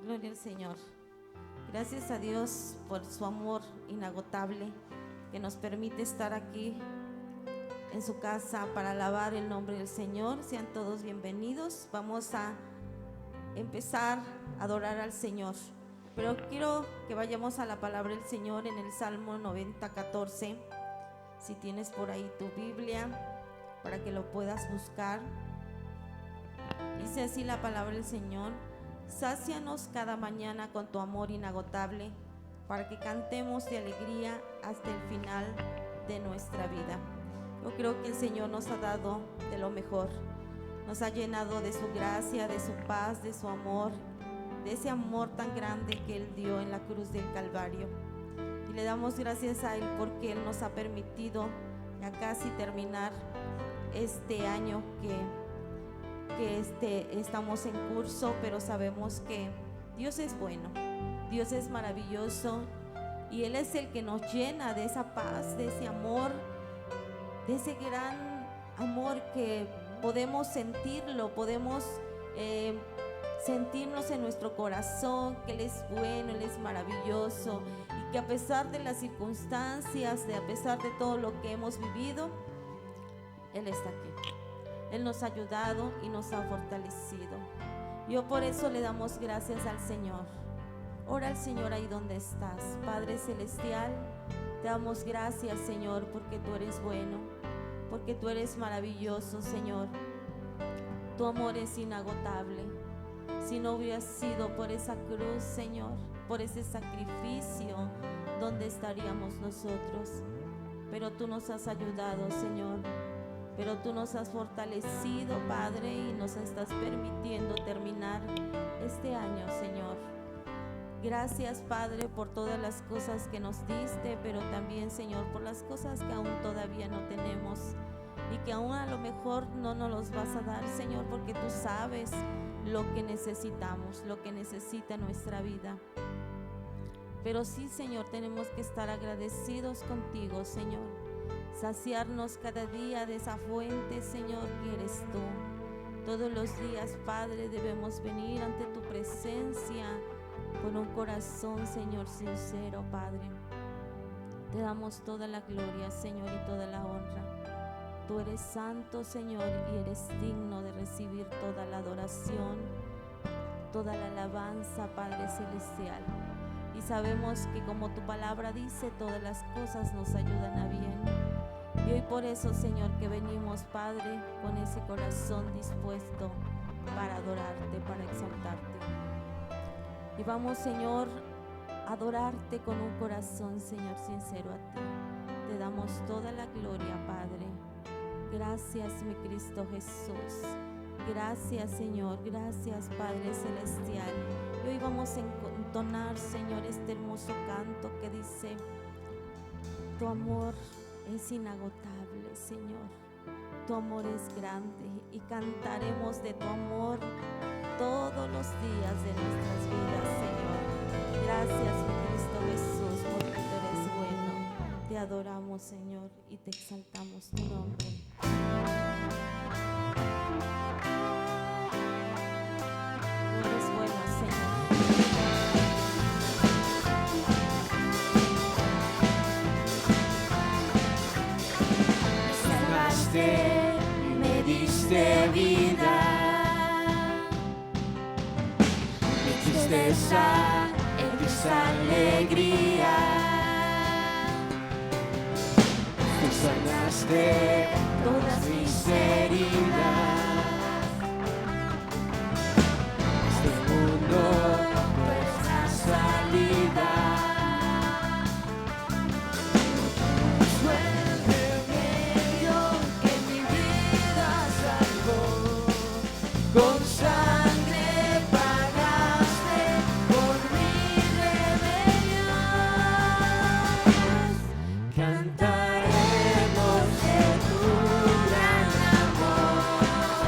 Gloria al Señor. Gracias a Dios por su amor inagotable que nos permite estar aquí en su casa para alabar el nombre del Señor. Sean todos bienvenidos. Vamos a empezar a adorar al Señor, pero quiero que vayamos a la palabra del Señor en el Salmo 90:14. Si tienes por ahí tu Biblia para que lo puedas buscar. Dice así la palabra del Señor: sácianos cada mañana con tu amor inagotable, para que cantemos de alegría hasta el final de nuestra vida. Yo creo que el Señor nos ha dado de lo mejor, nos ha llenado de su gracia, de su paz, de su amor, de ese amor tan grande que Él dio en la cruz del Calvario. Y le damos gracias a Él porque Él nos ha permitido ya casi terminar este año que estamos en curso, pero sabemos que Dios es bueno, Dios es maravilloso, y Él es el que nos llena de esa paz, de ese amor, de ese gran amor que podemos sentirlo, podemos sentirnos en nuestro corazón, que Él es bueno, Él es maravilloso, y que a pesar de las circunstancias, a pesar de todo lo que hemos vivido, Él está aquí. Él nos ha ayudado y nos ha fortalecido. Yo por eso le damos gracias al Señor. Ora al Señor ahí donde estás. Padre Celestial, te damos gracias, Señor, porque tú eres bueno, porque tú eres maravilloso, Señor. Tu amor es inagotable. Si no hubiera sido por esa cruz, Señor, por ese sacrificio, ¿dónde estaríamos nosotros? Pero tú nos has ayudado, Señor. Pero tú nos has fortalecido, Padre, y nos estás permitiendo terminar este año, Señor. Gracias, Padre, por todas las cosas que nos diste, pero también, Señor, por las cosas que aún todavía no tenemos y que aún a lo mejor no nos los vas a dar, Señor, porque tú sabes lo que necesitamos, lo que necesita nuestra vida. Pero sí, Señor, tenemos que estar agradecidos contigo, Señor. Saciarnos cada día de esa fuente, Señor, que eres tú. Todos los días, Padre, debemos venir ante tu presencia con un corazón, Señor, sincero, Padre. Te damos toda la gloria, Señor, y toda la honra. Tú eres santo, Señor, y eres digno de recibir toda la adoración, toda la alabanza, Padre Celestial. Y sabemos que, como tu palabra dice, todas las cosas nos ayudan a bien. Y hoy por eso, Señor, que venimos, Padre, con ese corazón dispuesto para adorarte, para exaltarte. Y vamos, Señor, a adorarte con un corazón, Señor, sincero a ti. Te damos toda la gloria, Padre. Gracias, mi Cristo Jesús. Gracias, Señor. Gracias, Padre Celestial. Y hoy vamos a entonar, Señor, este hermoso canto que dice: tu amor es inagotable, Señor. Tu amor es grande, y cantaremos de tu amor todos los días de nuestras vidas, Señor. Gracias, mi Cristo Jesús, porque tú eres bueno. Te adoramos, Señor, y te exaltamos tu nombre. Tú eres bueno, Señor. Y me diste vida, mi tristeza es alegría. Tú sanaste todas mis heridas. Este mundo no es la salida. Con sangre pagaste por mi rebelión. Cantaremos de tu gran amor.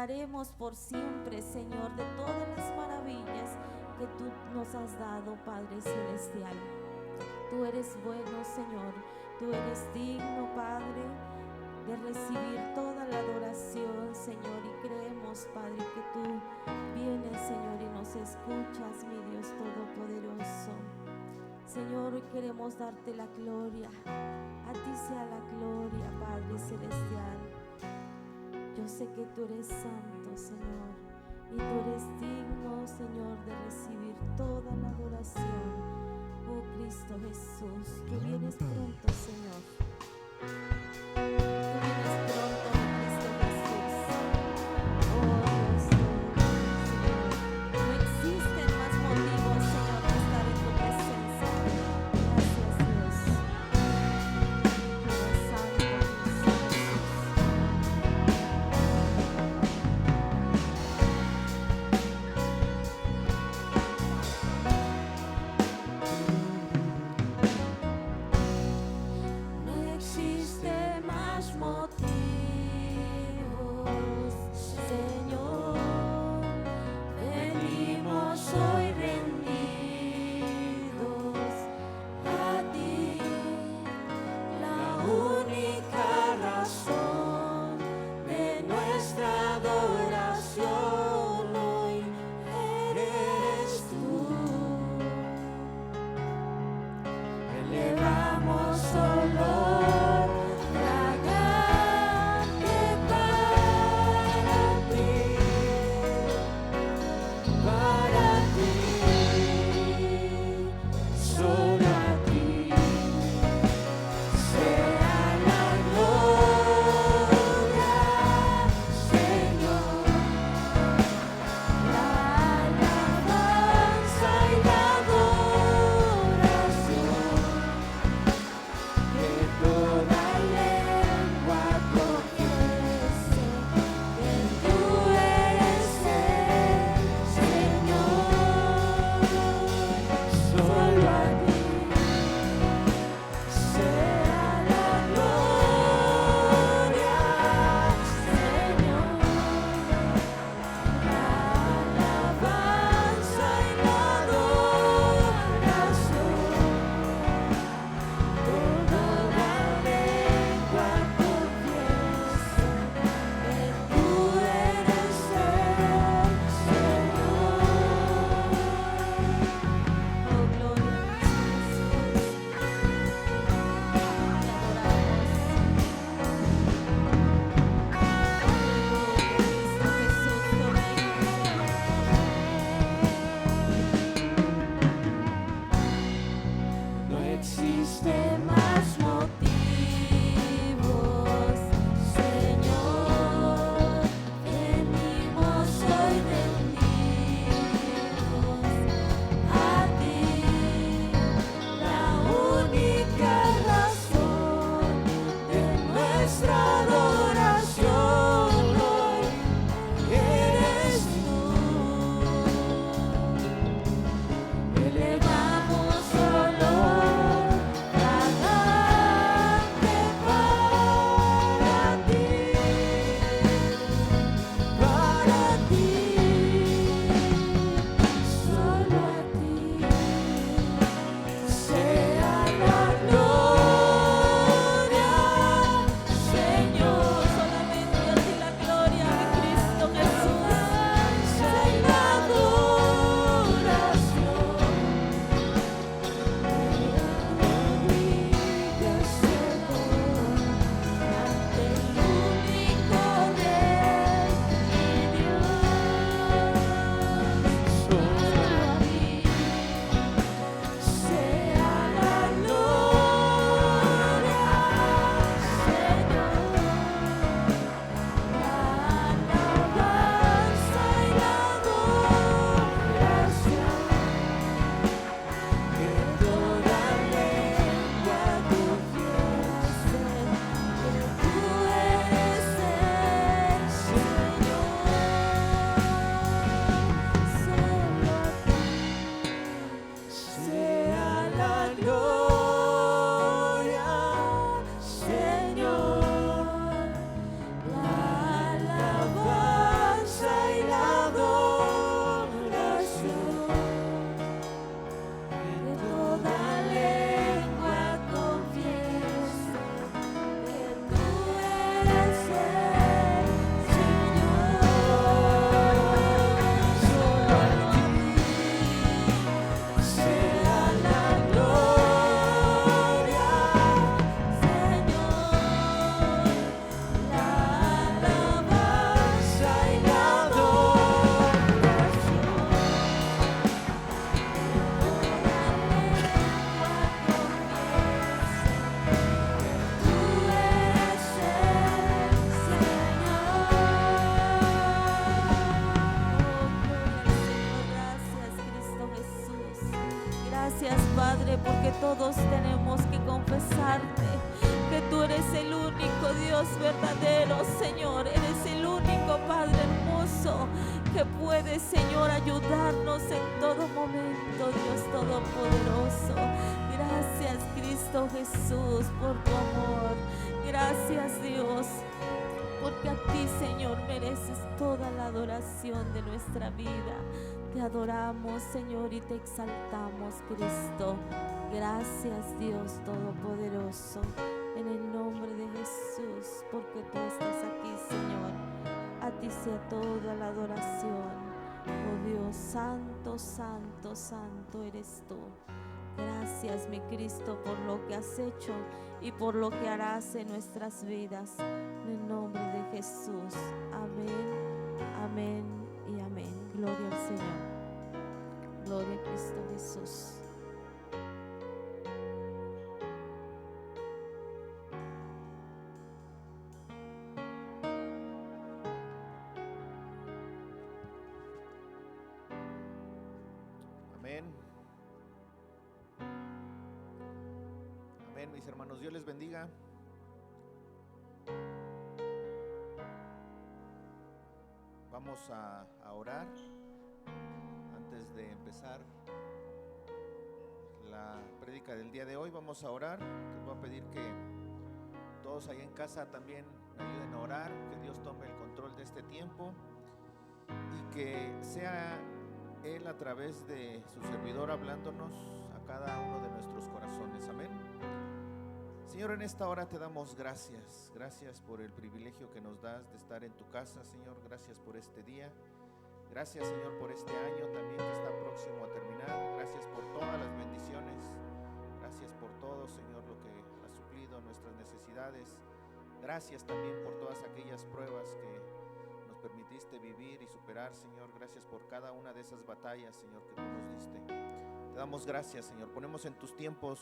hablaremos por siempre, Señor, de todas las maravillas que tú nos has dado, Padre Celestial. Tú eres bueno, Señor, tú eres digno, Padre, de recibir toda la adoración, Señor, y creemos, Padre, que tú vienes, Señor, y nos escuchas, mi Dios Todopoderoso. Señor, hoy queremos darte la gloria, a ti sea la gloria, Padre Celestial. Yo sé que tú eres santo, Señor, y tú eres digno, Señor, de recibir toda la adoración. Oh Cristo Jesús, tú vienes pronto, Señor. Tú vienes pronto, Cristo Jesús. Oh Dios, Señor. No existen más motivos, Señor, de estar en tu presencia. Gracias, Dios. Tú eres santo, Cristo Jesús. No existe más motivos, Señor. Venimos hoy rendidos a ti. La única razón de nuestra adoración hoy eres tú. Elevamos olor fragante para ti, solo a ti sea la gloria, Señor, la alabanza y la adoración. Que toda lengua confiese que tú eres el Señor. Gracias, Padre, porque todos tenemos que confesarte que tú eres el único Dios verdadero, Señor. Eres el único Padre hermoso que puede, Señor, ayudarnos en todo momento, Dios Todopoderoso. Gracias, Cristo Jesús, por tu amor. Gracias, Dios, porque a ti, Señor, mereces toda la adoración de nuestra vida. Te adoramos, Señor, y te exaltamos, Cristo. Gracias, Dios Todopoderoso, en el nombre de Jesús, porque tú estás aquí, Señor. A ti sea toda la adoración. Oh Dios, santo, santo, santo eres tú. Gracias, mi Cristo, por lo que has hecho y por lo que harás en nuestras vidas. En el nombre de Jesús. Amén, amén y amén. Gloria al Señor. Gloria a Cristo Jesús. Amén. Amén, mis hermanos. Dios les bendiga. Vamos a orar antes de empezar la prédica del día de hoy. Vamos a orar. Les voy a pedir que todos ahí en casa también me ayuden a orar, que Dios tome el control de este tiempo y que sea Él a través de su servidor hablándonos a cada uno de nuestros corazones. Amén. Señor, en esta hora te damos gracias. Gracias por el privilegio que nos das de estar en tu casa, Señor. Gracias por este día. Gracias, Señor, por este año también que está próximo a terminar. Gracias por todas las bendiciones. Gracias por todo, Señor, lo que has suplido nuestras necesidades. Gracias también por todas aquellas pruebas que nos permitiste vivir y superar, Señor. Gracias por cada una de esas batallas, Señor, que tú nos diste. Te damos gracias, Señor. Ponemos en tus tiempos,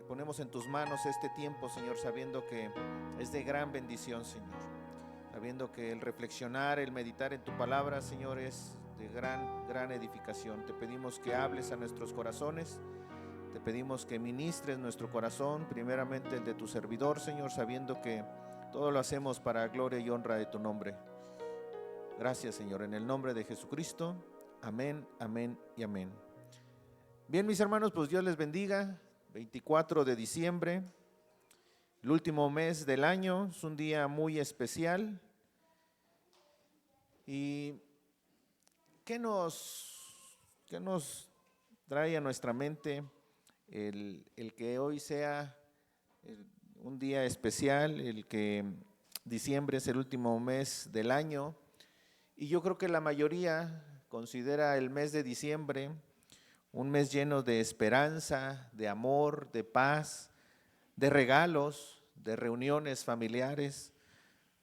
ponemos en tus manos este tiempo, Señor, sabiendo que es de gran bendición, Señor. Sabiendo que el reflexionar, el meditar en tu palabra, Señor, es de gran edificación. Te pedimos que hables a nuestros corazones. Te pedimos que ministres nuestro corazón, primeramente el de tu servidor, Señor, sabiendo que todo lo hacemos para gloria y honra de tu nombre. Gracias, Señor, en el nombre de Jesucristo. Amén, amén y amén. Bien, mis hermanos, pues Dios les bendiga. 24 de diciembre, el último mes del año, es un día muy especial. ¿Y qué nos trae a nuestra mente el que hoy sea un día especial, el que diciembre es el último mes del año? Y yo creo que la mayoría considera el mes de diciembre un mes lleno de esperanza, de amor, de paz, de regalos, de reuniones familiares,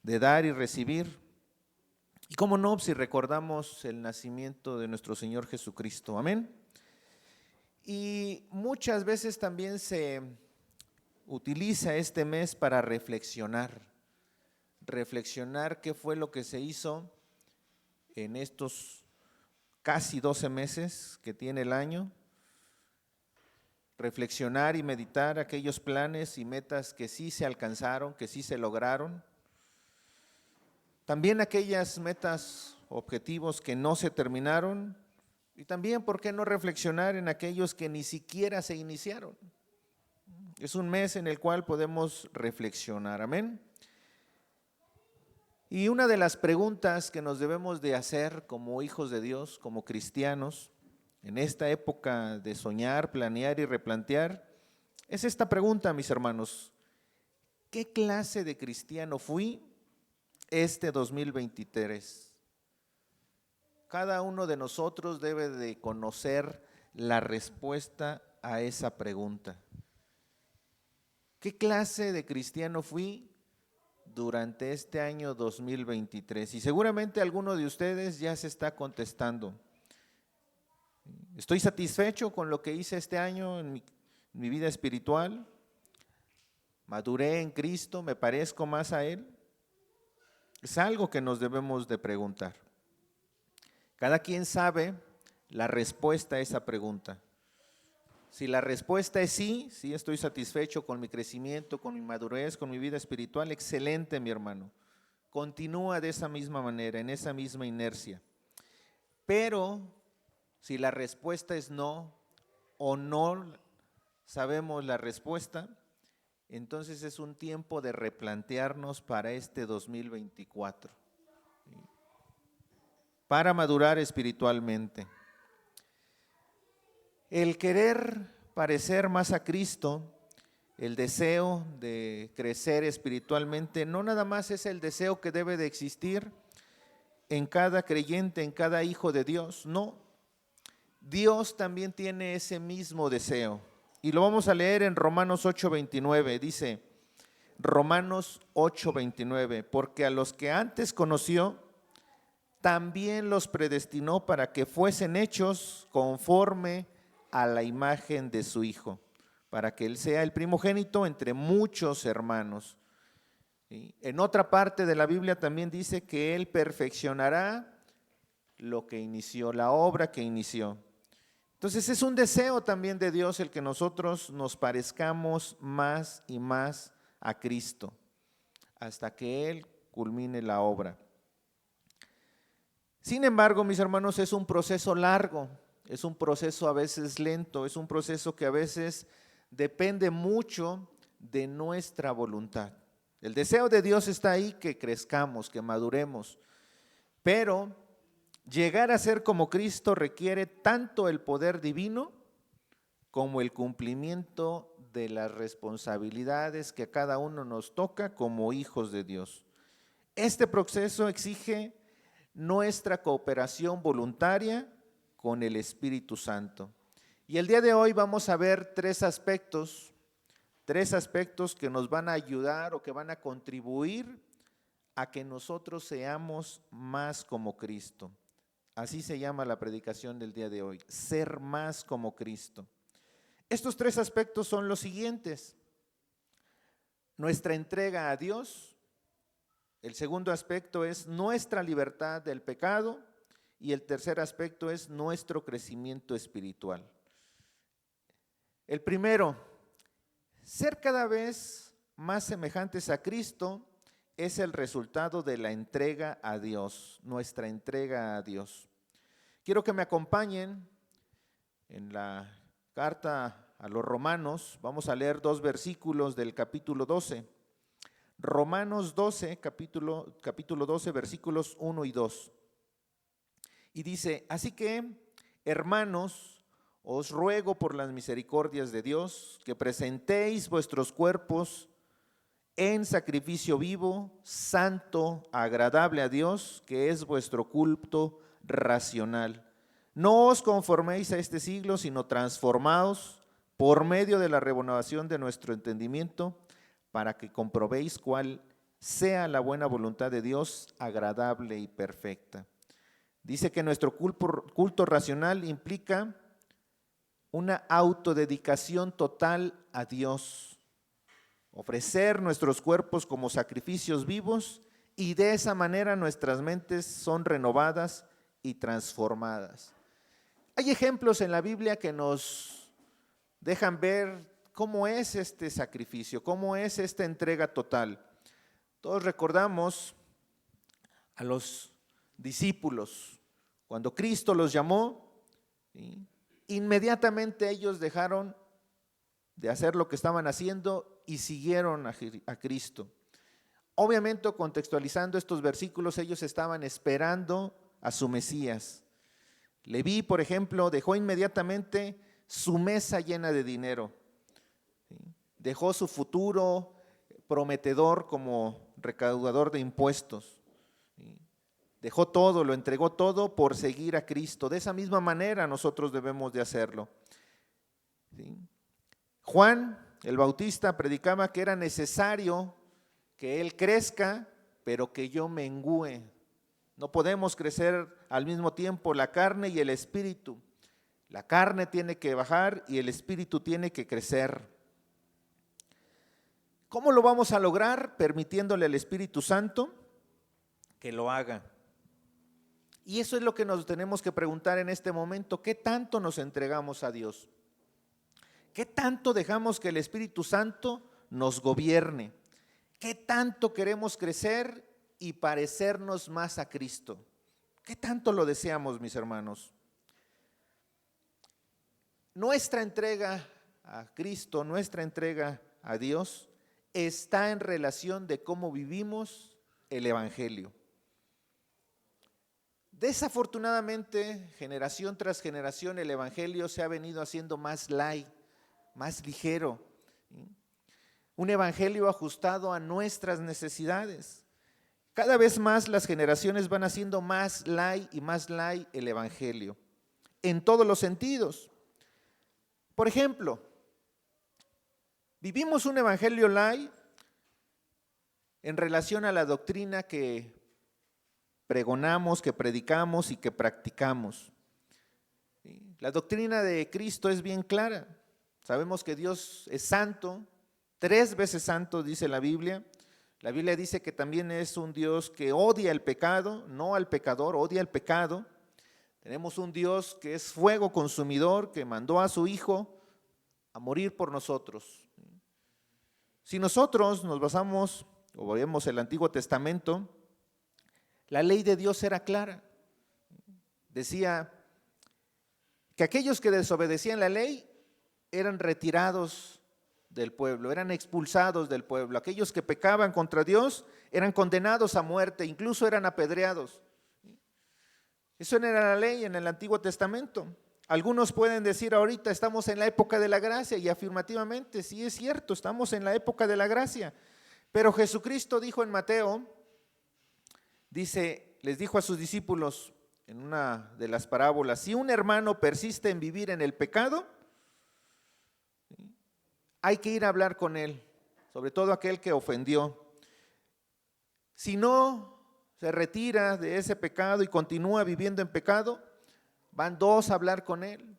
de dar y recibir. Y cómo no, si recordamos el nacimiento de nuestro Señor Jesucristo. Amén. Y muchas veces también se utiliza este mes para reflexionar qué fue lo que se hizo en estos casi 12 meses que tiene el año. Reflexionar y meditar aquellos planes y metas que sí se alcanzaron, que sí se lograron. También aquellas metas, objetivos que no se terminaron. Y también, ¿por qué no reflexionar en aquellos que ni siquiera se iniciaron? Es un mes en el cual podemos reflexionar. Amén. Y una de las preguntas que nos debemos de hacer como hijos de Dios, como cristianos, en esta época de soñar, planear y replantear, es esta pregunta, mis hermanos: ¿qué clase de cristiano fui este 2023? Cada uno de nosotros debe de conocer la respuesta a esa pregunta. ¿Qué clase de cristiano fui durante este año 2023? Y seguramente alguno de ustedes ya se está contestando. ¿Estoy satisfecho con lo que hice este año en mi vida espiritual? ¿Maduré en Cristo? ¿Me parezco más a Él? Es algo que nos debemos de preguntar. Cada quien sabe la respuesta a esa pregunta. Si la respuesta es sí, sí estoy satisfecho con mi crecimiento, con mi madurez, con mi vida espiritual, excelente, mi hermano. Continúa de esa misma manera, en esa misma inercia. Pero si la respuesta es no, o no sabemos la respuesta, entonces es un tiempo de replantearnos para este 2024, para madurar espiritualmente. El querer parecer más a Cristo, el deseo de crecer espiritualmente, no nada más es el deseo que debe de existir en cada creyente, en cada hijo de Dios, no. Dios también tiene ese mismo deseo. Y lo vamos a leer en Romanos 8:29, dice, Romanos 8:29, porque a los que antes conoció, también los predestinó para que fuesen hechos conforme a la imagen de su Hijo, para que Él sea el primogénito entre muchos hermanos. ¿Sí? En otra parte de la Biblia también dice que Él perfeccionará lo que inició, la obra que inició. Entonces es un deseo también de Dios el que nosotros nos parezcamos más y más a Cristo, hasta que Él culmine la obra. Sin embargo, mis hermanos, es un proceso largo, es un proceso a veces lento, es un proceso que a veces depende mucho de nuestra voluntad. El deseo de Dios está ahí, que crezcamos, que maduremos, pero llegar a ser como Cristo requiere tanto el poder divino como el cumplimiento de las responsabilidades que a cada uno nos toca como hijos de Dios. Este proceso exige nuestra cooperación voluntaria con el Espíritu Santo. Y el día de hoy vamos a ver tres aspectos que nos van a ayudar o que van a contribuir a que nosotros seamos más como Cristo. Así se llama la predicación del día de hoy, ser más como Cristo. Estos tres aspectos son los siguientes: nuestra entrega a Dios. El segundo aspecto es nuestra libertad del pecado y el tercer aspecto es nuestro crecimiento espiritual. El primero, ser cada vez más semejantes a Cristo es el resultado de la entrega a Dios, nuestra entrega a Dios. Quiero que me acompañen en la carta a los Romanos. Vamos a leer 2 versículos del capítulo 12. Romanos 12, capítulo 12, versículos 1 y 2. Y dice, así que, hermanos, os ruego por las misericordias de Dios que presentéis vuestros cuerpos en sacrificio vivo, santo, agradable a Dios, que es vuestro culto racional. No os conforméis a este siglo, sino transformaos por medio de la renovación de nuestro entendimiento, para que comprobéis cuál sea la buena voluntad de Dios, agradable y perfecta. Dice que nuestro culto racional implica una autodedicación total a Dios, ofrecer nuestros cuerpos como sacrificios vivos, y de esa manera nuestras mentes son renovadas y transformadas. Hay ejemplos en la Biblia que nos dejan ver cómo es este sacrificio, cómo es esta entrega total. Todos recordamos a los discípulos, cuando Cristo los llamó, ¿sí?, inmediatamente ellos dejaron de hacer lo que estaban haciendo y siguieron a Cristo. Obviamente, contextualizando estos versículos, ellos estaban esperando a su Mesías. Leví, por ejemplo, dejó inmediatamente su mesa llena de dinero. Dejó su futuro prometedor como recaudador de impuestos. Dejó todo, lo entregó todo por seguir a Cristo. De esa misma manera nosotros debemos de hacerlo. Juan el Bautista predicaba que era necesario que Él crezca, pero que yo mengüe. No podemos crecer al mismo tiempo la carne y el espíritu. La carne tiene que bajar y el espíritu tiene que crecer. ¿Cómo lo vamos a lograr? Permitiéndole al Espíritu Santo que lo haga. Y eso es lo que nos tenemos que preguntar en este momento: ¿qué tanto nos entregamos a Dios? ¿Qué tanto dejamos que el Espíritu Santo nos gobierne? ¿Qué tanto queremos crecer y parecernos más a Cristo? ¿Qué tanto lo deseamos, mis hermanos? Nuestra entrega a Cristo, nuestra entrega a Dios, está en relación de cómo vivimos el Evangelio. Desafortunadamente, generación tras generación, el Evangelio se ha venido haciendo más light, más ligero. Un Evangelio ajustado a nuestras necesidades. Cada vez más las generaciones van haciendo más light y más light el Evangelio, en todos los sentidos. Por ejemplo, vivimos un Evangelio light en relación a la doctrina que pregonamos, que predicamos y que practicamos. La doctrina de Cristo es bien clara. Sabemos que Dios es santo, 3 veces santo dice la Biblia. La Biblia dice que también es un Dios que odia el pecado, no al pecador, odia el pecado. Tenemos un Dios que es fuego consumidor, que mandó a su Hijo a morir por nosotros. Si nosotros nos basamos o vemos el Antiguo Testamento, la ley de Dios era clara. Decía que aquellos que desobedecían la ley eran retirados del pueblo, eran expulsados del pueblo. Aquellos que pecaban contra Dios eran condenados a muerte, incluso eran apedreados. Eso era la ley en el Antiguo Testamento. Algunos pueden decir ahorita estamos en la época de la gracia, y afirmativamente sí es cierto, estamos en la época de la gracia. Pero Jesucristo dijo en Mateo, les dijo a sus discípulos en una de las parábolas: si un hermano persiste en vivir en el pecado, hay que ir a hablar con él, sobre todo aquel que ofendió. Si no se retira de ese pecado y continúa viviendo en pecado, van 2 a hablar con él.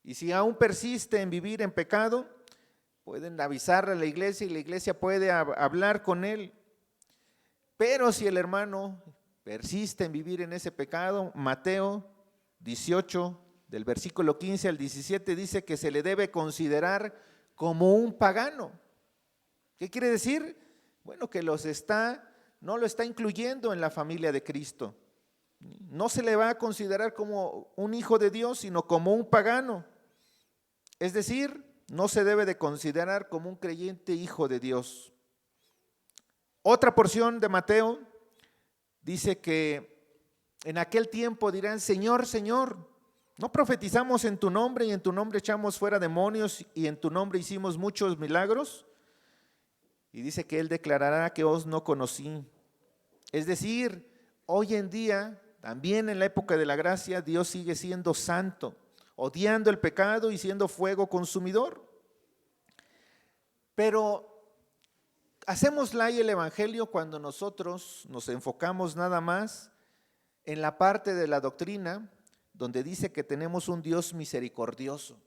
Y si aún persiste en vivir en pecado, pueden avisarle a la iglesia y la iglesia puede hablar con él. Pero si el hermano persiste en vivir en ese pecado, Mateo 18, del versículo 15 al 17, dice que se le debe considerar como un pagano. ¿Qué quiere decir? Bueno, que no lo está incluyendo en la familia de Cristo. No se le va a considerar como un hijo de Dios, sino como un pagano. Es decir, no se debe de considerar como un creyente hijo de Dios. Otra porción de Mateo dice que en aquel tiempo dirán: Señor, Señor, ¿no profetizamos en tu nombre y en tu nombre echamos fuera demonios y en tu nombre hicimos muchos milagros? Y dice que él declarará que os no conocí. Es decir, hoy en día, también en la época de la gracia, Dios sigue siendo santo, odiando el pecado y siendo fuego consumidor. Pero hacemos light el Evangelio cuando nosotros nos enfocamos nada más en la parte de la doctrina donde dice que tenemos un Dios misericordioso,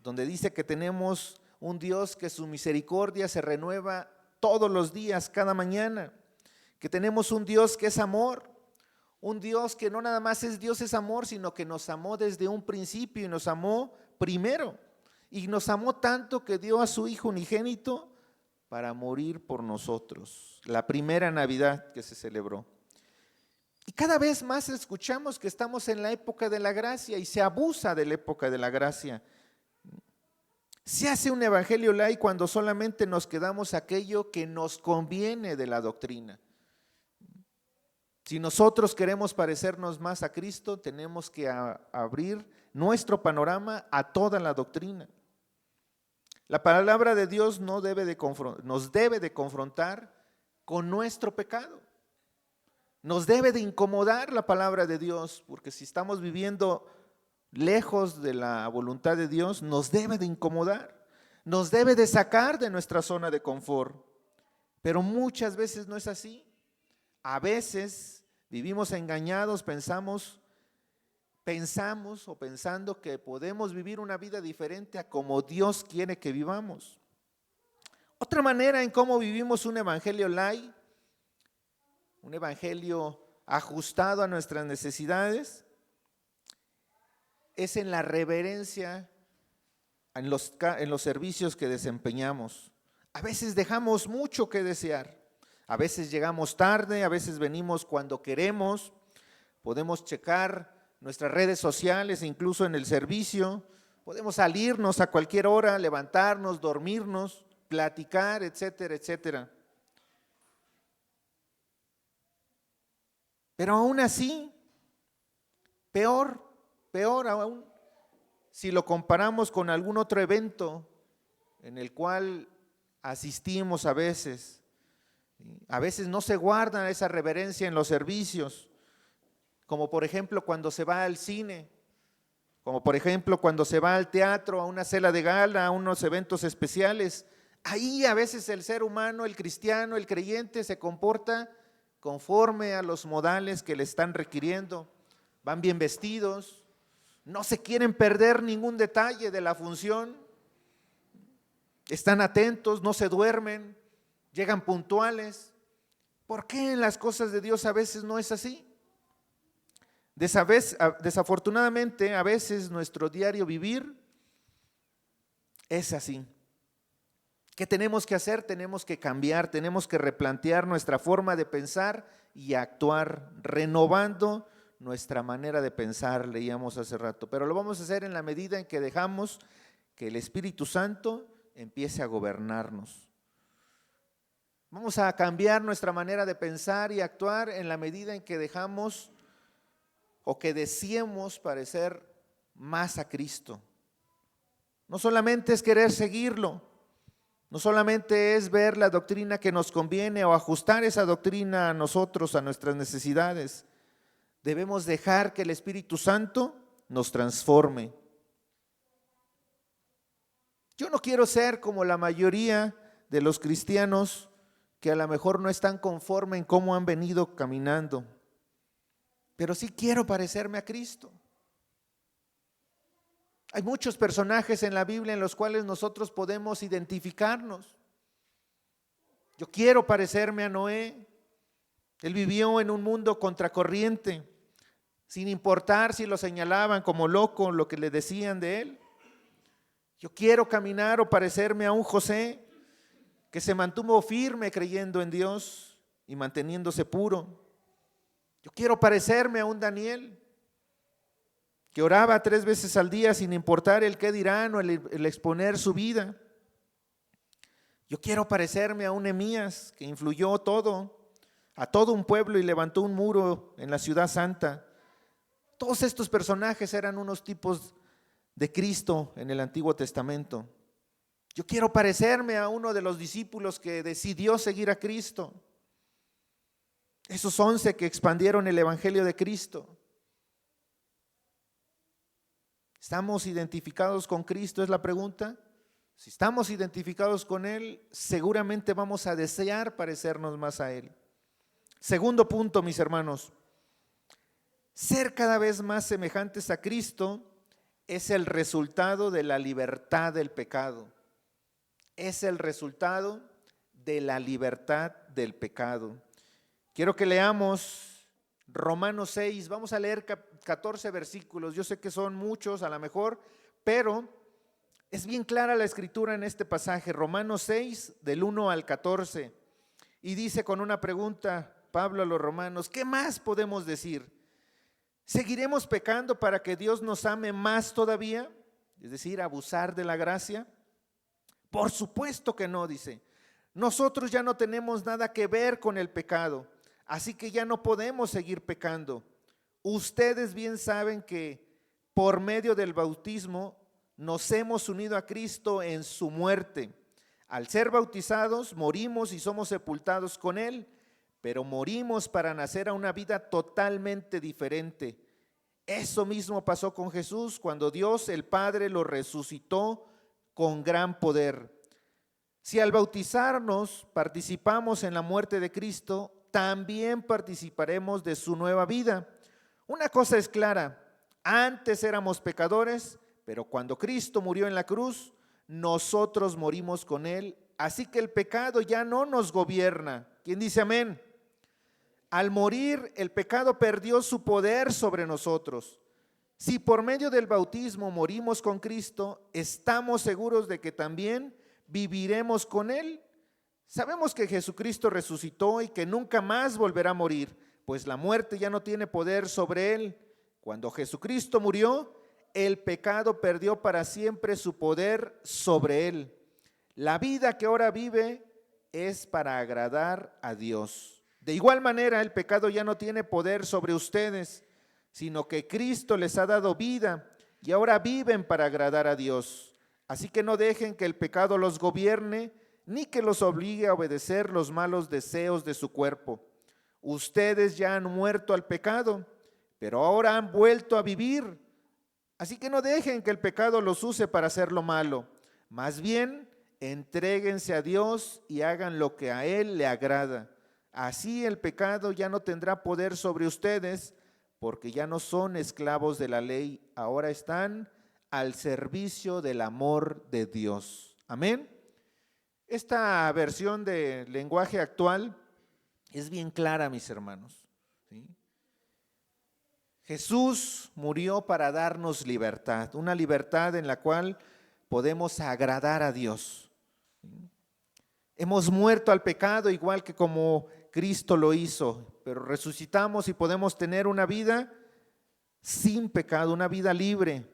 donde dice que tenemos un Dios que su misericordia se renueva todos los días, cada mañana, que tenemos un Dios que es amor, un Dios que no nada más es Dios es amor, sino que nos amó desde un principio y nos amó primero, y nos amó tanto que dio a su Hijo unigénito para morir por nosotros, la primera Navidad que se celebró. Y cada vez más escuchamos que estamos en la época de la gracia y se abusa de la época de la gracia. Se hace un evangelio light cuando solamente nos quedamos aquello que nos conviene de la doctrina. Si nosotros queremos parecernos más a Cristo, tenemos que abrir nuestro panorama a toda la doctrina. La palabra de Dios nos debe de confrontar con nuestro pecado. Nos debe de incomodar la palabra de Dios, porque si estamos viviendo lejos de la voluntad de Dios, nos debe de incomodar, nos debe de sacar de nuestra zona de confort. Pero muchas veces no es así. A veces vivimos engañados, pensando que podemos vivir una vida diferente a como Dios quiere que vivamos. Otra manera en cómo vivimos un evangelio light, un evangelio ajustado a nuestras necesidades, es en la reverencia en los servicios que desempeñamos. A veces dejamos mucho que desear. A veces llegamos tarde, a veces venimos cuando queremos. Podemos checar nuestras redes sociales, incluso en el servicio. Podemos salirnos a cualquier hora, levantarnos, dormirnos, platicar, etcétera, etcétera. Pero aún así, peor aún, si lo comparamos con algún otro evento en el cual asistimos a veces no se guarda esa reverencia en los servicios, como por ejemplo cuando se va al cine, como por ejemplo cuando se va al teatro, a una cena de gala, a unos eventos especiales. Ahí a veces el ser humano, el cristiano, el creyente se comporta conforme a los modales que le están requiriendo. Van bien vestidos, no se quieren perder ningún detalle de la función, están atentos, no se duermen, llegan puntuales. ¿Por qué en las cosas de Dios a veces no es así? Desafortunadamente, a veces nuestro diario vivir es así. ¿Qué tenemos que hacer? Tenemos que cambiar, tenemos que replantear nuestra forma de pensar y actuar, renovando nuestra manera de pensar, leíamos hace rato. Pero lo vamos a hacer en la medida en que dejamos que el Espíritu Santo empiece a gobernarnos. Vamos a cambiar nuestra manera de pensar y actuar en la medida en que dejamos o que deseemos parecer más a Cristo. No solamente es querer seguirlo, no solamente es ver la doctrina que nos conviene o ajustar esa doctrina a nosotros, a nuestras necesidades. Debemos dejar que el Espíritu Santo nos transforme. Yo no quiero ser como la mayoría de los cristianos que a lo mejor no están conformes en cómo han venido caminando, pero sí quiero parecerme a Cristo. Hay muchos personajes en la Biblia en los cuales nosotros podemos identificarnos. Yo quiero parecerme a Noé. Él vivió en un mundo contracorriente, sin importar si lo señalaban como loco, lo que le decían de él. Yo quiero caminar o parecerme a un José que se mantuvo firme creyendo en Dios y manteniéndose puro. Yo quiero parecerme a un Daniel que oraba 3 veces al día sin importar el qué dirán o el exponer su vida. Yo quiero parecerme a un Nehemías que influyó a todo un pueblo y levantó un muro en la ciudad santa. Todos estos personajes eran unos tipos de Cristo en el Antiguo Testamento. Yo quiero parecerme a uno de los discípulos que decidió seguir a Cristo. Esos 11 que expandieron el Evangelio de Cristo. ¿Estamos identificados con Cristo? Es la pregunta. Si estamos identificados con Él, seguramente vamos a desear parecernos más a Él. Segundo punto, mis hermanos, ser cada vez más semejantes a Cristo es el resultado de la libertad del pecado. Es el resultado de la libertad del pecado. Quiero que leamos Romanos 6, vamos a leer 14 versículos. Yo sé que son muchos a lo mejor, pero es bien clara la escritura en este pasaje. Romanos 6, del 1 al 14. Y dice con una pregunta Pablo a los romanos: ¿qué más podemos decir? ¿Seguiremos pecando para que Dios nos ame más todavía? Es decir, abusar de la gracia. Por supuesto que no, dice. Nosotros ya no tenemos nada que ver con el pecado, así que ya no podemos seguir pecando. Ustedes bien saben que por medio del bautismo nos hemos unido a Cristo en su muerte. Al ser bautizados, morimos y somos sepultados con Él, pero morimos para nacer a una vida totalmente diferente. Eso mismo pasó con Jesús cuando Dios el Padre lo resucitó con gran poder. Si al bautizarnos participamos en la muerte de Cristo, también participaremos de su nueva vida. Una cosa es clara: antes éramos pecadores, pero cuando Cristo murió en la cruz, nosotros morimos con Él. Así que el pecado ya no nos gobierna. ¿Quién dice amén? Al morir, el pecado perdió su poder sobre nosotros. Si por medio del bautismo morimos con Cristo, estamos seguros de que también viviremos con Él. Sabemos que Jesucristo resucitó y que nunca más volverá a morir, pues la muerte ya no tiene poder sobre Él. Cuando Jesucristo murió, el pecado perdió para siempre su poder sobre Él. La vida que ahora vive es para agradar a Dios. De igual manera, el pecado ya no tiene poder sobre ustedes, sino que Cristo les ha dado vida y ahora viven para agradar a Dios. Así que no dejen que el pecado los gobierne, ni que los obligue a obedecer los malos deseos de su cuerpo. Ustedes ya han muerto al pecado, pero ahora han vuelto a vivir. Así que no dejen que el pecado los use para hacer lo malo. Más bien, entréguense a Dios y hagan lo que a Él le agrada. Así el pecado ya no tendrá poder sobre ustedes, porque ya no son esclavos de la ley, ahora están al servicio del amor de Dios. Amén. Esta versión de lenguaje actual es bien clara, mis hermanos, ¿sí? Jesús murió para darnos libertad, una libertad en la cual podemos agradar a Dios. Hemos muerto al pecado igual que como Cristo lo hizo, pero resucitamos y podemos tener una vida sin pecado, una vida libre.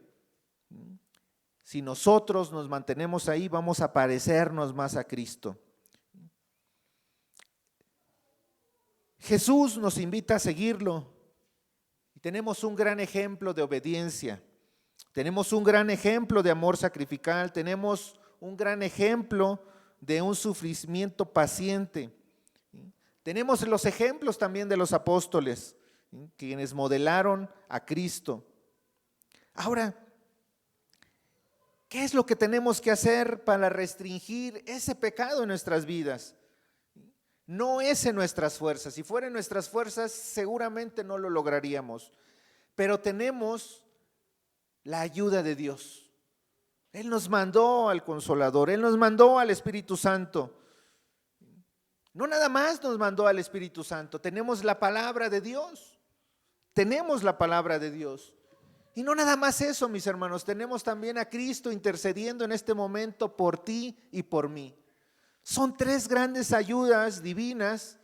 Si nosotros nos mantenemos ahí, vamos a parecernos más a Cristo. Jesús nos invita a seguirlo. Y tenemos un gran ejemplo de obediencia. Tenemos un gran ejemplo de amor sacrificial. Tenemos un gran ejemplo de un sufrimiento paciente. Tenemos los ejemplos también de los apóstoles, quienes modelaron a Cristo. Ahora, ¿qué es lo que tenemos que hacer para restringir ese pecado en nuestras vidas? No es en nuestras fuerzas. Si fuera en nuestras fuerzas, seguramente no lo lograríamos. Pero tenemos la ayuda de Dios. Él nos mandó al Consolador, Él nos mandó al Espíritu Santo. No nada más nos mandó al Espíritu Santo, tenemos la palabra de Dios. Tenemos la palabra de Dios. Y no nada más eso, mis hermanos, tenemos también a Cristo intercediendo en este momento por ti y por mí. Son tres grandes ayudas divinas,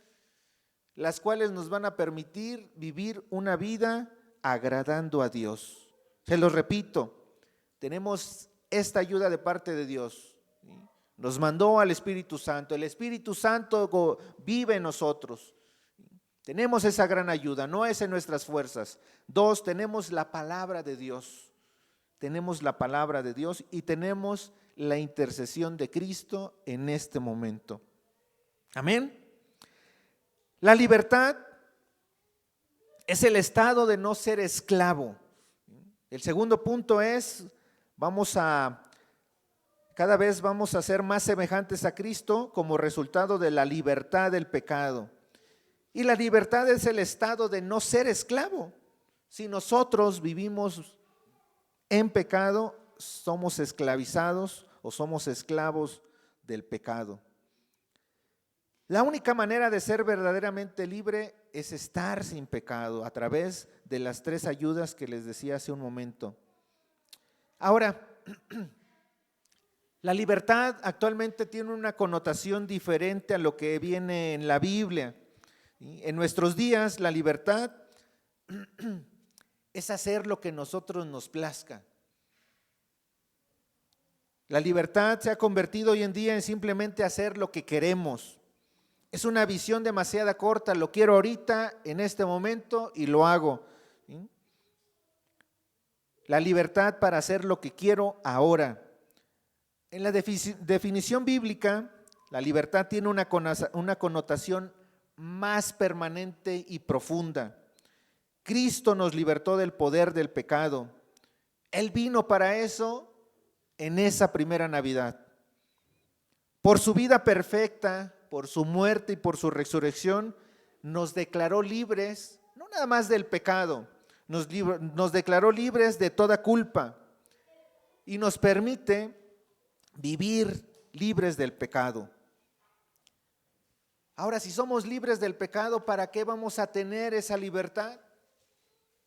las cuales nos van a permitir vivir una vida agradando a Dios. Se los repito, tenemos esta ayuda de parte de Dios. Nos mandó al Espíritu Santo. El Espíritu Santo vive en nosotros. Tenemos esa gran ayuda, no es en nuestras fuerzas. Dos, tenemos la palabra de Dios. Tenemos la palabra de Dios y tenemos la intercesión de Cristo en este momento. Amén. La libertad es el estado de no ser esclavo. El segundo punto es, cada vez vamos a ser más semejantes a Cristo como resultado de la libertad del pecado. Y la libertad es el estado de no ser esclavo. Si nosotros vivimos en pecado, somos esclavizados o somos esclavos del pecado. La única manera de ser verdaderamente libre es estar sin pecado a través de las tres ayudas que les decía hace un momento. Ahora, la libertad actualmente tiene una connotación diferente a lo que viene en la Biblia. En nuestros días, la libertad es hacer lo que a nosotros nos plazca. La libertad se ha convertido hoy en día en simplemente hacer lo que queremos. Es una visión demasiado corta, lo quiero ahorita, en este momento, y lo hago. La libertad para hacer lo que quiero ahora. En la definición bíblica, la libertad tiene una connotación más permanente y profunda. Cristo nos libertó del poder del pecado. Él vino para eso en esa primera Navidad. Por su vida perfecta, por su muerte y por su resurrección, nos declaró libres, no nada más del pecado, nos declaró libres de toda culpa y nos permite vivir libres del pecado. Ahora, si somos libres del pecado, ¿para qué vamos a tener esa libertad?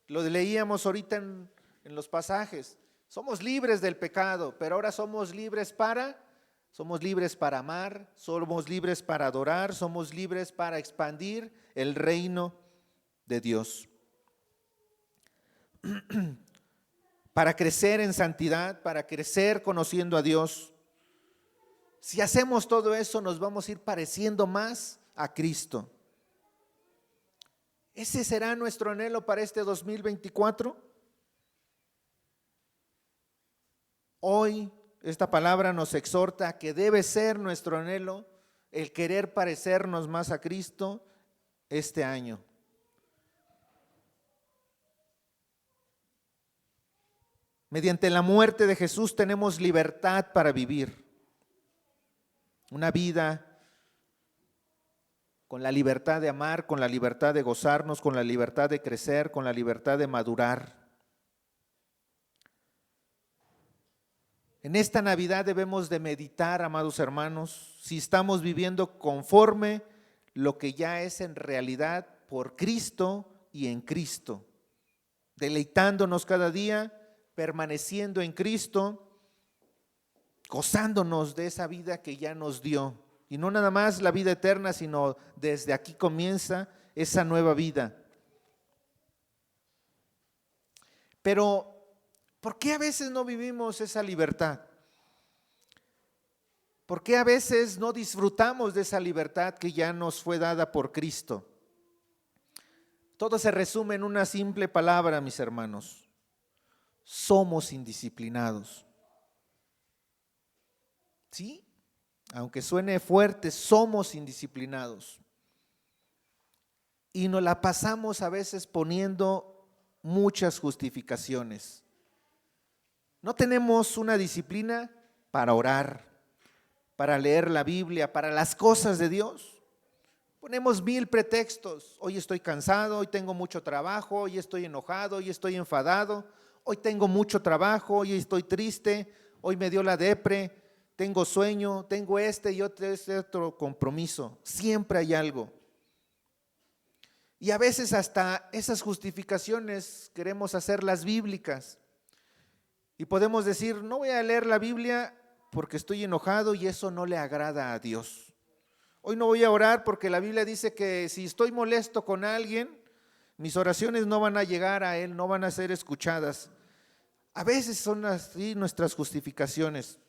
Lo leíamos ahorita en en los pasajes. Somos libres del pecado, pero ahora somos libres para amar, somos libres para adorar, somos libres para expandir el reino de Dios. Para crecer en santidad, para crecer conociendo a Dios. Si hacemos todo eso, nos vamos a ir pareciendo más a Cristo. ¿Ese será nuestro anhelo para este 2024? Hoy esta palabra nos exhorta a que debe ser nuestro anhelo el querer parecernos más a Cristo este año. Mediante la muerte de Jesús tenemos libertad para vivir una vida con la libertad de amar, con la libertad de gozarnos, con la libertad de crecer, con la libertad de madurar. En esta Navidad debemos de meditar, amados hermanos, si estamos viviendo conforme lo que ya es en realidad por Cristo y en Cristo, deleitándonos cada día, permaneciendo en Cristo, gozándonos de esa vida que ya nos dio. Y no nada más la vida eterna, sino desde aquí comienza esa nueva vida. Pero, ¿por qué a veces no vivimos esa libertad? ¿Por qué a veces no disfrutamos de esa libertad que ya nos fue dada por Cristo? Todo se resume en una simple palabra, mis hermanos. Somos indisciplinados. ¿Sí? Aunque suene fuerte, somos indisciplinados. Y nos la pasamos a veces poniendo muchas justificaciones. No tenemos una disciplina para orar, para leer la Biblia, para las cosas de Dios. Ponemos 1000 pretextos. Hoy estoy cansado, hoy tengo mucho trabajo, hoy estoy enojado, hoy estoy enfadado, hoy tengo mucho trabajo, hoy estoy triste, hoy me dio la depre, tengo sueño, tengo este y otro compromiso. Siempre hay algo. Y a veces hasta esas justificaciones queremos hacerlas bíblicas. Y podemos decir, no voy a leer la Biblia porque estoy enojado y eso no le agrada a Dios. Hoy no voy a orar porque la Biblia dice que si estoy molesto con alguien, mis oraciones no van a llegar a Él, no van a ser escuchadas. A veces son así nuestras justificaciones.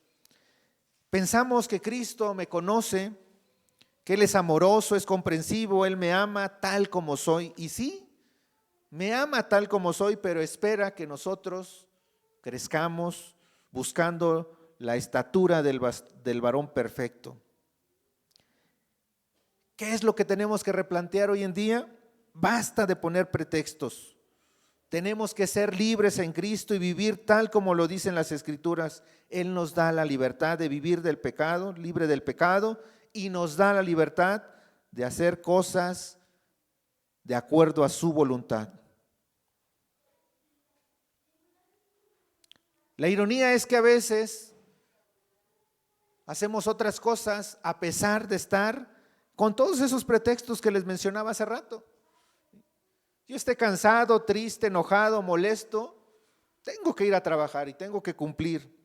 Pensamos que Cristo me conoce, que Él es amoroso, es comprensivo, Él me ama tal como soy. Y sí, me ama tal como soy, pero espera que nosotros crezcamos buscando la estatura del varón perfecto. ¿Qué es lo que tenemos que replantear hoy en día? Basta de poner pretextos. Tenemos que ser libres en Cristo y vivir tal como lo dicen las Escrituras. Él nos da la libertad de vivir del pecado, libre del pecado, y nos da la libertad de hacer cosas de acuerdo a su voluntad. La ironía es que a veces hacemos otras cosas a pesar de estar con todos esos pretextos que les mencionaba hace rato. Yo esté cansado, triste, enojado, molesto, tengo que ir a trabajar y tengo que cumplir.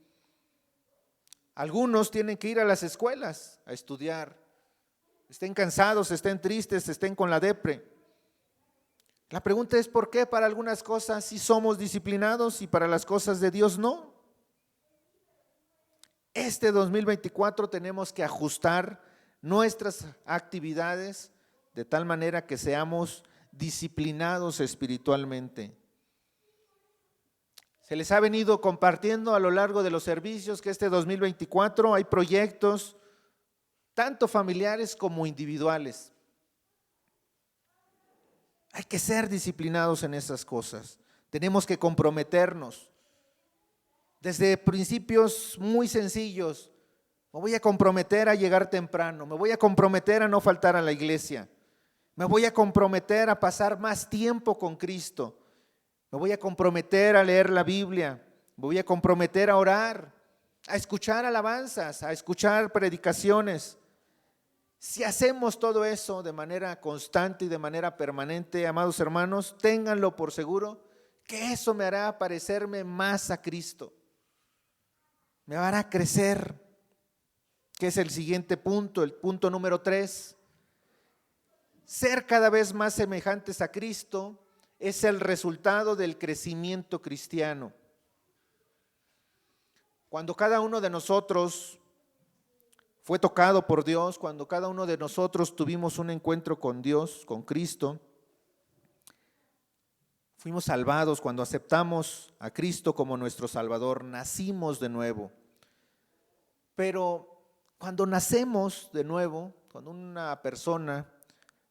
Algunos tienen que ir a las escuelas a estudiar, estén cansados, estén tristes, estén con la depre. La pregunta es ¿por qué para algunas cosas sí somos disciplinados y para las cosas de Dios no? Este 2024 tenemos que ajustar nuestras actividades de tal manera que seamos disciplinados espiritualmente. Se les ha venido compartiendo a lo largo de los servicios que este 2024 hay proyectos tanto familiares como individuales. Hay que ser disciplinados en esas cosas. Tenemos que comprometernos. Desde principios muy sencillos, me voy a comprometer a llegar temprano, me voy a comprometer a no faltar a la iglesia, me voy a comprometer a pasar más tiempo con Cristo, me voy a comprometer a leer la Biblia, me voy a comprometer a orar, a escuchar alabanzas, a escuchar predicaciones. Si hacemos todo eso de manera constante y de manera permanente, amados hermanos, ténganlo por seguro que eso me hará parecerme más a Cristo, me hará crecer, que es el siguiente punto, el punto número 3. Ser cada vez más semejantes a Cristo es el resultado del crecimiento cristiano. Cuando cada uno de nosotros fue tocado por Dios, cuando cada uno de nosotros tuvimos un encuentro con Dios, con Cristo, fuimos salvados. Cuando aceptamos a Cristo como nuestro Salvador, nacimos de nuevo. Pero cuando nacemos de nuevo, cuando una persona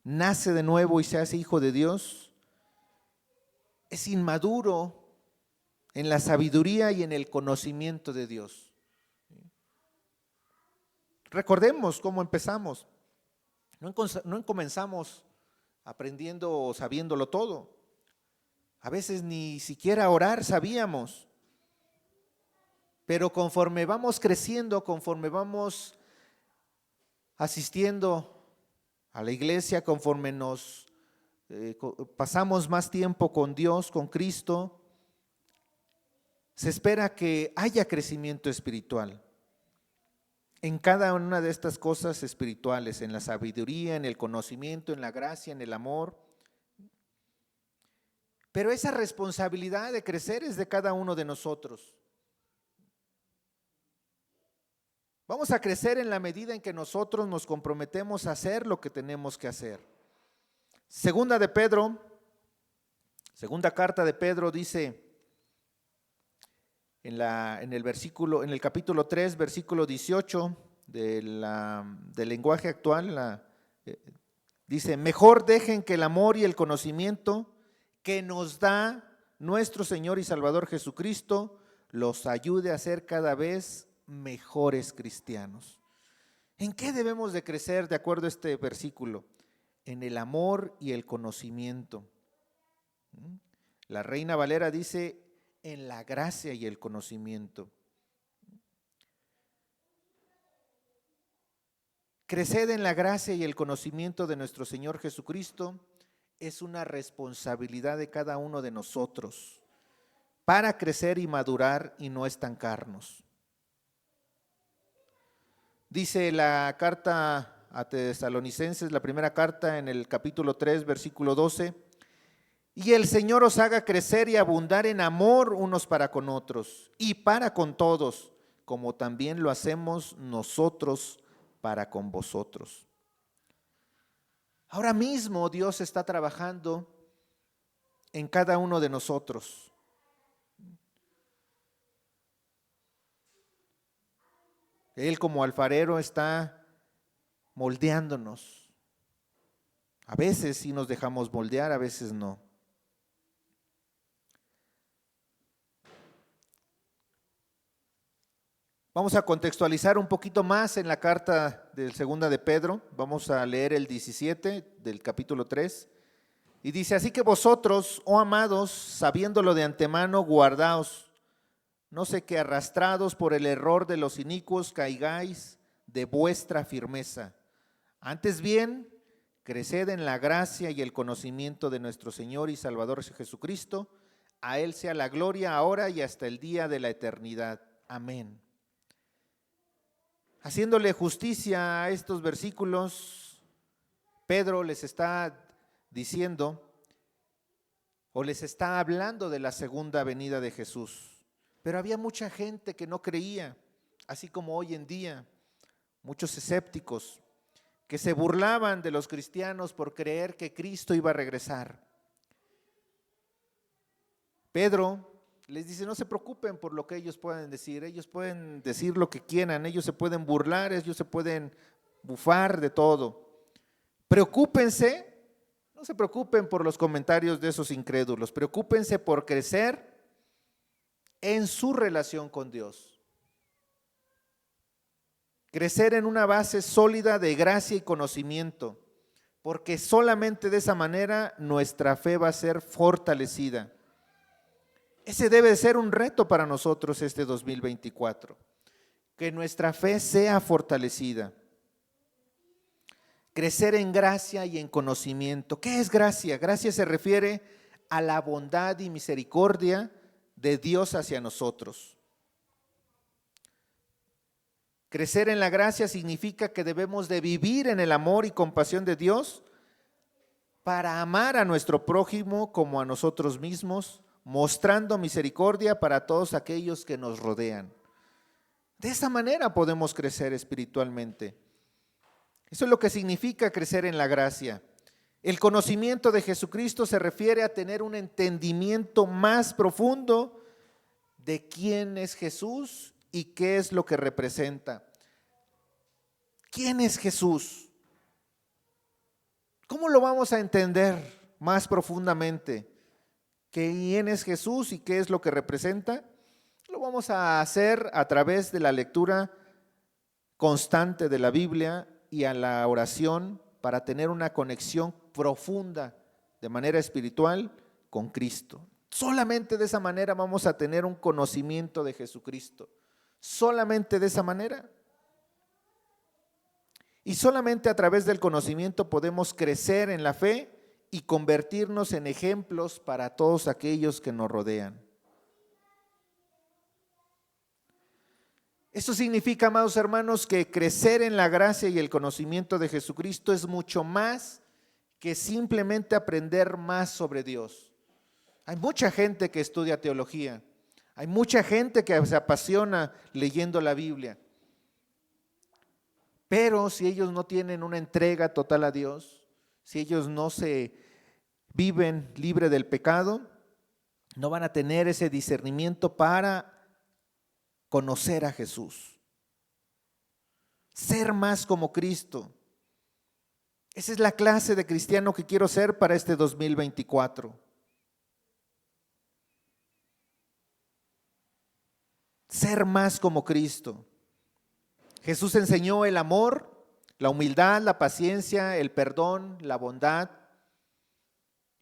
nace de nuevo y se hace hijo de Dios, es inmaduro en la sabiduría y en el conocimiento de Dios. Recordemos cómo empezamos. No comenzamos aprendiendo o sabiéndolo todo. A veces ni siquiera orar sabíamos. Pero conforme vamos creciendo, conforme vamos asistiendo a la iglesia, conforme nos pasamos más tiempo con Dios, con Cristo, se espera que haya crecimiento espiritual en cada una de estas cosas espirituales, en la sabiduría, en el conocimiento, en la gracia, en el amor. Pero esa responsabilidad de crecer es de cada uno de nosotros. Vamos a crecer en la medida en que nosotros nos comprometemos a hacer lo que tenemos que hacer. Segunda carta de Pedro dice en el capítulo 3, versículo 18 del lenguaje actual, dice: mejor dejen que el amor y el conocimiento que nos da nuestro Señor y Salvador Jesucristo los ayude a ser cada vez mejores cristianos. ¿En qué debemos de crecer de acuerdo a este versículo? En el amor y el conocimiento. La Reina Valera dice: en la gracia y el conocimiento. Crecer en la gracia y el conocimiento de nuestro Señor Jesucristo es una responsabilidad de cada uno de nosotros para crecer y madurar y no estancarnos. Dice la carta a Tesalonicenses, la primera carta, en el capítulo 3, versículo 12: y el Señor os haga crecer y abundar en amor unos para con otros y para con todos, como también lo hacemos nosotros para con vosotros. Ahora mismo Dios está trabajando en cada uno de nosotros. Él, como alfarero, está moldeándonos. A veces sí nos dejamos moldear, a veces no. Vamos a contextualizar un poquito más en la carta del segunda de Pedro. Vamos a leer el 17 del capítulo 3. Y dice: así que vosotros, oh amados, sabiéndolo de antemano, guardaos, no sé que arrastrados por el error de los inicuos caigáis de vuestra firmeza. Antes bien, creced en la gracia y el conocimiento de nuestro Señor y Salvador Jesucristo. A Él sea la gloria ahora y hasta el día de la eternidad. Amén. Haciéndole justicia a estos versículos, Pedro les está diciendo o les está hablando de la segunda venida de Jesús. Pero había mucha gente que no creía, así como hoy en día, muchos escépticos que se burlaban de los cristianos por creer que Cristo iba a regresar. Pedro les dice: no se preocupen por lo que ellos puedan decir lo que quieran, ellos se pueden burlar, ellos se pueden bufar de todo. Preocúpense, no se preocupen por los comentarios de esos incrédulos, preocúpense por crecer en su relación con Dios. Crecer en una base sólida de gracia y conocimiento, porque solamente de esa manera nuestra fe va a ser fortalecida. Ese debe de ser un reto para nosotros este 2024, que nuestra fe sea fortalecida. Crecer en gracia y en conocimiento. ¿Qué es gracia? Gracia se refiere a la bondad y misericordia de Dios hacia nosotros. Crecer en la gracia significa que debemos de vivir en el amor y compasión de Dios para amar a nuestro prójimo como a nosotros mismos, mostrando misericordia para todos aquellos que nos rodean. De esa manera podemos crecer espiritualmente. Eso es lo que significa crecer en la gracia. El conocimiento de Jesucristo se refiere a tener un entendimiento más profundo de quién es Jesús y qué es lo que representa. ¿Quién es Jesús? ¿Cómo lo vamos a entender más profundamente? ¿Quién es Jesús y qué es lo que representa? Lo vamos a hacer a través de la lectura constante de la Biblia y a la oración para tener una conexión profunda de manera espiritual con Cristo. Solamente de esa manera vamos a tener un conocimiento de Jesucristo. Solamente de esa manera. Y solamente a través del conocimiento podemos crecer en la fe y convertirnos en ejemplos para todos aquellos que nos rodean. Esto significa, amados hermanos, que crecer en la gracia y el conocimiento de Jesucristo es mucho más que simplemente aprender más sobre Dios. Hay mucha gente que estudia teología, hay mucha gente que se apasiona leyendo la Biblia, pero si ellos no tienen una entrega total a Dios, si ellos no se viven libre del pecado, no van a tener ese discernimiento para conocer a Jesús, ser más como Cristo. Esa es la clase de cristiano que quiero ser para este 2024. Ser más como Cristo. Jesús enseñó el amor, la humildad, la paciencia, el perdón, la bondad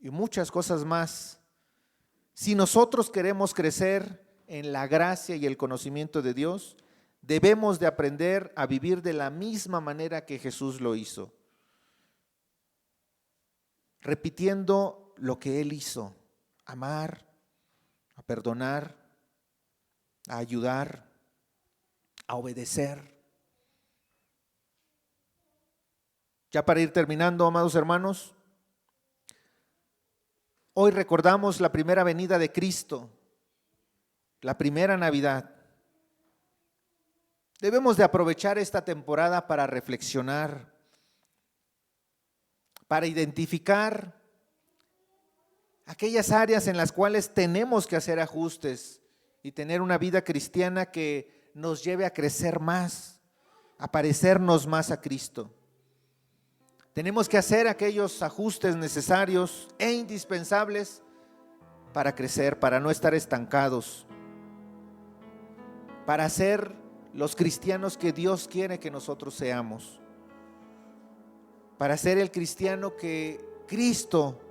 y muchas cosas más. Si nosotros queremos crecer en la gracia y el conocimiento de Dios, debemos de aprender a vivir de la misma manera que Jesús lo hizo, repitiendo lo que Él hizo: amar, a perdonar, a ayudar, a obedecer. Ya para ir terminando, amados hermanos, hoy recordamos la primera venida de Cristo, la primera Navidad. Debemos de aprovechar esta temporada para reflexionar, para identificar aquellas áreas en las cuales tenemos que hacer ajustes y tener una vida cristiana que nos lleve a crecer más, a parecernos más a Cristo. Tenemos que hacer aquellos ajustes necesarios e indispensables para crecer, para no estar estancados, para ser los cristianos que Dios quiere que nosotros seamos, para ser el cristiano que Cristo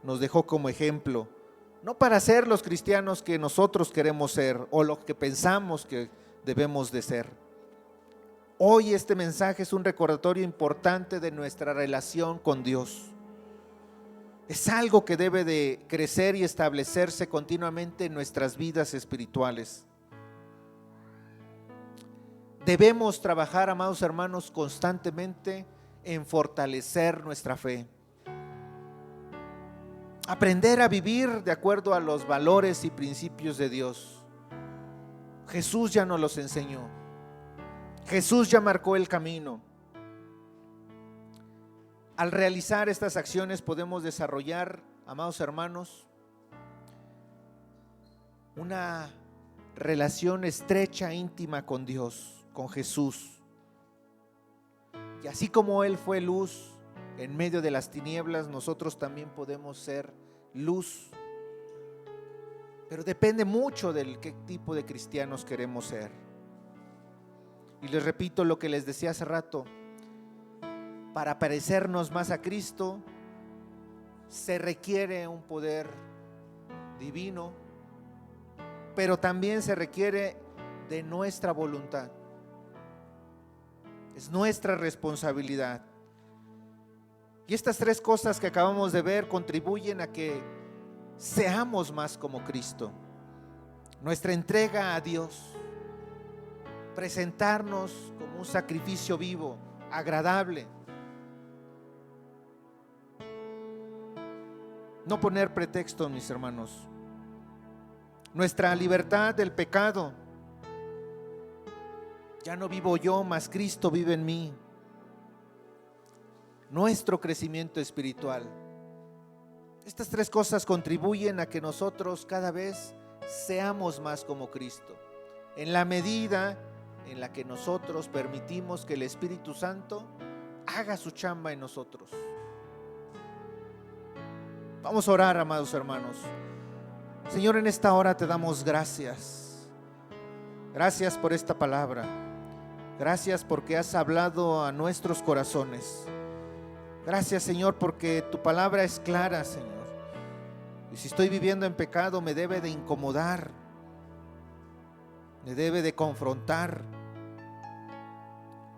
nos dejó como ejemplo, no para ser los cristianos que nosotros queremos ser o lo que pensamos que debemos de ser. Hoy este mensaje es un recordatorio importante de nuestra relación con Dios. Es algo que debe de crecer y establecerse continuamente en nuestras vidas espirituales. Debemos trabajar, amados hermanos, constantemente en fortalecer nuestra fe. Aprender a vivir de acuerdo a los valores y principios de Dios. Jesús ya nos los enseñó. Jesús ya marcó el camino. Al realizar estas acciones podemos desarrollar, amados hermanos, una relación estrecha, íntima con Dios, con Jesús. Y así como Él fue luz en medio de las tinieblas, nosotros también podemos ser luz. Pero depende mucho del qué tipo de cristianos queremos ser. Y les repito lo que les decía hace rato: para parecernos más a Cristo se requiere un poder divino, pero también se requiere de nuestra voluntad. Es nuestra responsabilidad. Y estas tres cosas que acabamos de ver contribuyen a que seamos más como Cristo. Nuestra entrega a Dios, presentarnos como un sacrificio vivo, agradable. No poner pretextos, mis hermanos. Nuestra libertad del pecado. Ya no vivo yo, mas Cristo vive en mí. Nuestro crecimiento espiritual. Estas tres cosas contribuyen a que nosotros cada vez seamos más como Cristo, en la medida en la que nosotros permitimos que el Espíritu Santo haga su chamba en nosotros. Vamos a orar, amados hermanos. Señor, en esta hora te damos gracias. Gracias por esta palabra. Gracias porque has hablado a nuestros corazones. Gracias, Señor, porque tu palabra es clara, Señor. Y si estoy viviendo en pecado, me debe de incomodar, me debe de confrontar.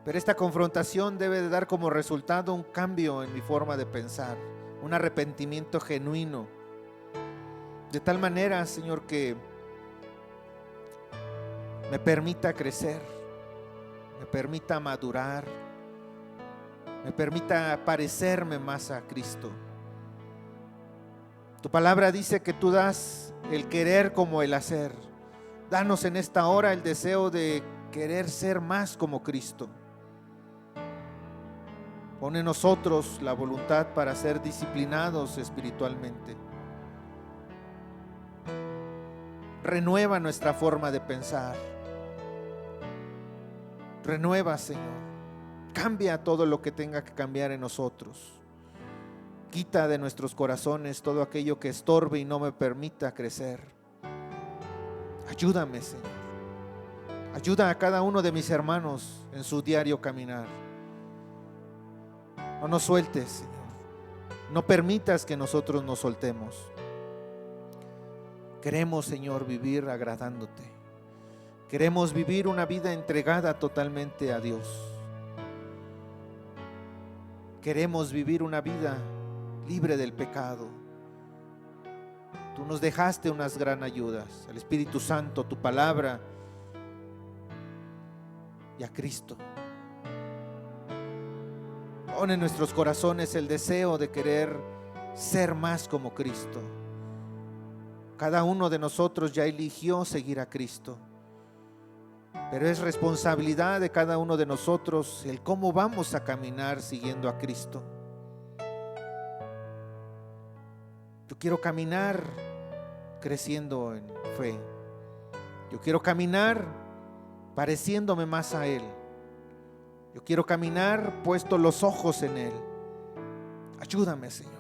Pero esta confrontación debe de dar como resultado un cambio en mi forma de pensar, un arrepentimiento genuino. De tal manera, Señor, que me permita crecer, me permita madurar, me permita parecerme más a Cristo. Tu palabra dice que tú das el querer como el hacer. Danos en esta hora el deseo de querer ser más como Cristo. Pon en nosotros la voluntad para ser disciplinados espiritualmente. Renueva nuestra forma de pensar. Renueva, Señor. Cambia todo lo que tenga que cambiar en nosotros. Quita de nuestros corazones todo aquello que estorbe y no me permita crecer. Ayúdame, Señor. Ayuda a cada uno de mis hermanos en su diario caminar. No nos sueltes, Señor. No permitas que nosotros nos soltemos. Queremos, Señor, vivir agradándote. Queremos vivir una vida entregada totalmente a Dios. Queremos vivir una vida libre del pecado. Tú nos dejaste unas gran ayudas, el Espíritu Santo, tu palabra y a Cristo. Pon en nuestros corazones el deseo de querer ser más como Cristo. Cada uno de nosotros ya eligió seguir a Cristo, pero es responsabilidad de cada uno de nosotros el cómo vamos a caminar siguiendo a Cristo. Yo quiero caminar creciendo en fe. Yo quiero caminar pareciéndome más a Él. Yo quiero caminar puesto los ojos en Él. Ayúdame, Señor.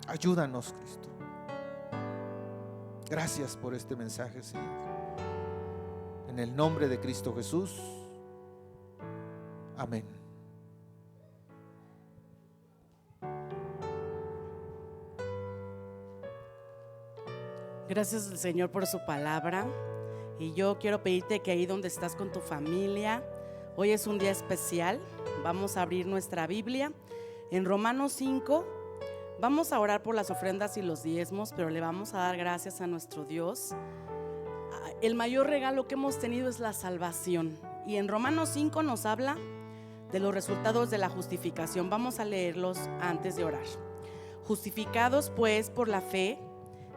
Ayúdanos, Cristo. Gracias por este mensaje, Señor. En el nombre de Cristo Jesús. Amén. Gracias al Señor por su palabra. Y yo quiero pedirte que ahí donde estás con tu familia, hoy es un día especial. Vamos a abrir nuestra Biblia en Romanos 5. Vamos a orar por las ofrendas y los diezmos, pero le vamos a dar gracias a nuestro Dios. El mayor regalo que hemos tenido es la salvación. Y en Romanos 5 nos habla de los resultados de la justificación. Vamos a leerlos antes de orar. Justificados pues por la fe,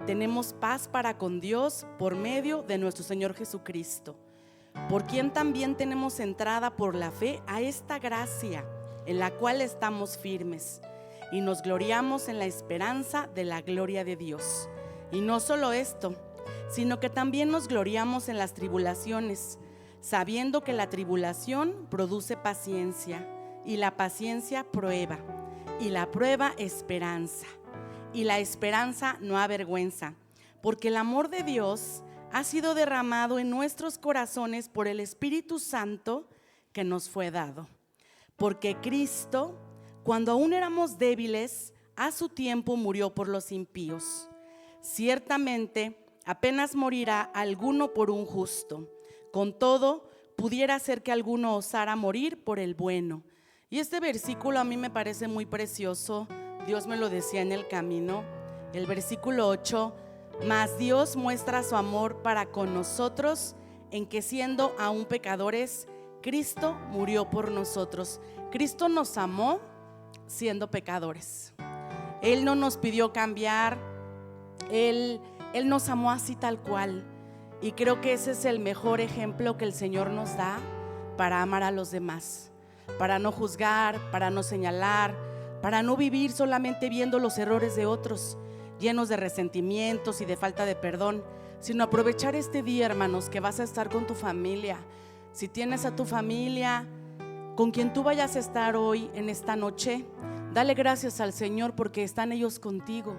tenemos paz para con Dios por medio de nuestro Señor Jesucristo, por quien también tenemos entrada por la fe a esta gracia en la cual estamos firmes y nos gloriamos en la esperanza de la gloria de Dios. Y no solo esto, sino que también nos gloriamos en las tribulaciones, sabiendo que la tribulación produce paciencia, y la paciencia prueba, y la prueba esperanza, y la esperanza no avergüenza, porque el amor de Dios ha sido derramado en nuestros corazones por el Espíritu Santo que nos fue dado. Porque Cristo, cuando aún éramos débiles, a su tiempo murió por los impíos. Ciertamente, apenas morirá alguno por un justo. Con todo, pudiera ser que alguno osara morir por el bueno. Y este versículo a mí me parece muy precioso. Dios me lo decía en el camino. el versículo 8, mas Dios muestra su amor para con nosotros en que siendo aún pecadores, Cristo murió por nosotros. Cristo nos amó siendo pecadores. Él no nos pidió cambiar, Él nos amó así tal cual. Y creo que ese es el mejor ejemplo que el Señor nos da para amar a los demás, para no juzgar, para no señalar, para no vivir solamente viendo los errores de otros, llenos de resentimientos y de falta de perdón, sino aprovechar este día, hermanos, que vas a estar con tu familia. Si tienes a tu familia con quien tú vayas a estar hoy en esta noche, dale gracias al Señor porque están ellos contigo.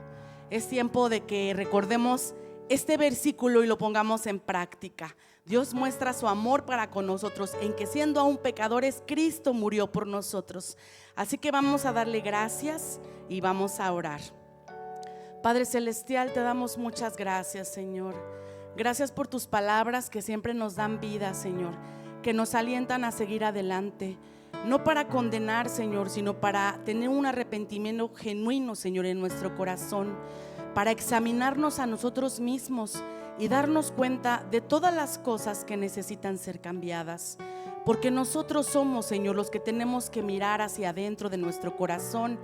Es tiempo de que recordemos este versículo y lo pongamos en práctica. Dios muestra su amor para con nosotros en que siendo aún pecadores, Cristo murió por nosotros. Así que vamos a darle gracias y vamos a orar. Padre Celestial, te damos muchas gracias, Señor. Gracias por tus palabras que siempre nos dan vida, Señor, que nos alientan a seguir adelante. No para condenar, Señor, sino para tener un arrepentimiento genuino, Señor, en nuestro corazón, para examinarnos a nosotros mismos y darnos cuenta de todas las cosas que necesitan ser cambiadas. Porque nosotros somos, Señor, los que tenemos que mirar hacia adentro de nuestro corazón,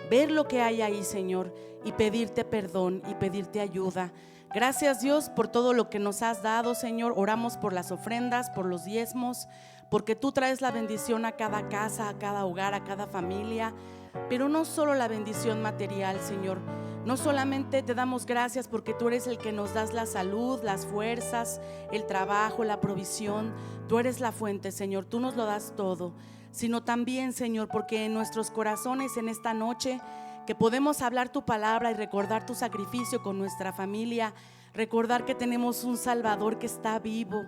ver lo que hay ahí, Señor, y pedirte perdón y pedirte ayuda. Gracias, Dios, por todo lo que nos has dado, Señor. Oramos por las ofrendas, por los diezmos, porque tú traes la bendición a cada casa, a cada hogar, a cada familia. Pero no solo la bendición material, Señor. No solamente te damos gracias porque tú eres el que nos das la salud, las fuerzas, el trabajo, la provisión. Tú eres la fuente, Señor, tú nos lo das todo. Sino también, Señor, porque en nuestros corazones en esta noche que podemos hablar tu palabra y recordar tu sacrificio con nuestra familia, recordar que tenemos un Salvador que está vivo,